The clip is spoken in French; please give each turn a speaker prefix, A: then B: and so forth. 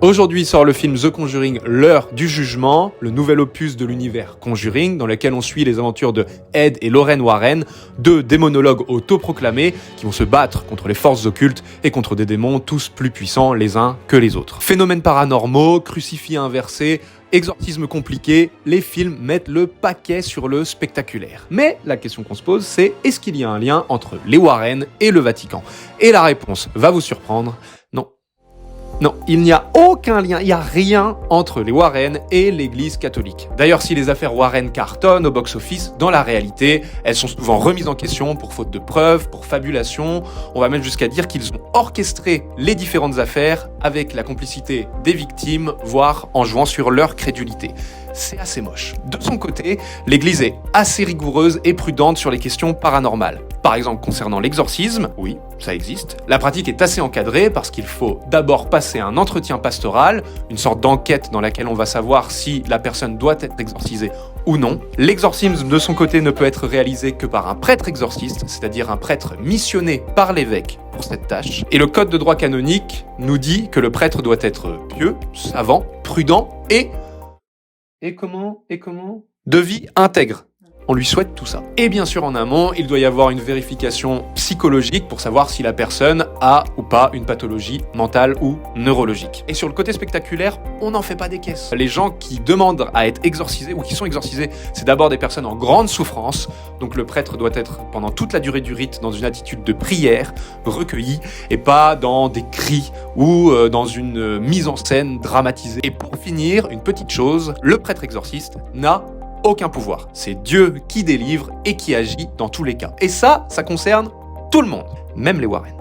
A: Aujourd'hui sort le film The Conjuring, l'heure du jugement, le nouvel opus de l'univers Conjuring, dans lequel on suit les aventures de Ed et Lorraine Warren, deux démonologues autoproclamés qui vont se battre contre les forces occultes et contre des démons tous plus puissants les uns que les autres. Phénomènes paranormaux, crucifix inversés, exorcisme compliqué, les films mettent le paquet sur le spectaculaire. Mais la question qu'on se pose, c'est est-ce qu'il y a un lien entre les Warren et le Vatican ? Et la réponse va vous surprendre, non. Non, il n'y a aucun lien, il n'y a rien entre les Warren et l'église catholique. D'ailleurs, si les affaires Warren cartonnent au box-office, dans la réalité, elles sont souvent remises en question pour faute de preuves, pour fabulation. On va même jusqu'à dire qu'ils ont orchestré les différentes affaires avec la complicité des victimes, voire en jouant sur leur crédulité. C'est assez moche. De son côté, l'église est assez rigoureuse et prudente sur les questions paranormales. Par exemple, concernant l'exorcisme, oui, ça existe. La pratique est assez encadrée parce qu'il faut d'abord passer un entretien pastoral, une sorte d'enquête dans laquelle on va savoir si la personne doit être exorcisée ou non. L'exorcisme, de son côté, ne peut être réalisé que par un prêtre exorciste, c'est-à-dire un prêtre missionné par l'évêque pour cette tâche. Et le code de droit canonique nous dit que le prêtre doit être pieux, savant, prudent et comment de vie intègre. On lui souhaite tout ça. Et bien sûr, en amont, il doit y avoir une vérification psychologique pour savoir si la personne a ou pas une pathologie mentale ou neurologique. Et sur le côté spectaculaire, on n'en fait pas des caisses. Les gens qui demandent à être exorcisés ou qui sont exorcisés, c'est d'abord des personnes en grande souffrance. Donc le prêtre doit être pendant toute la durée du rite dans une attitude de prière, recueillie, et pas dans des cris ou dans une mise en scène dramatisée. Et pour finir, une petite chose, le prêtre exorciste n'a aucun pouvoir. C'est Dieu qui délivre et qui agit dans tous les cas. Et ça concerne tout le monde, même les Warren.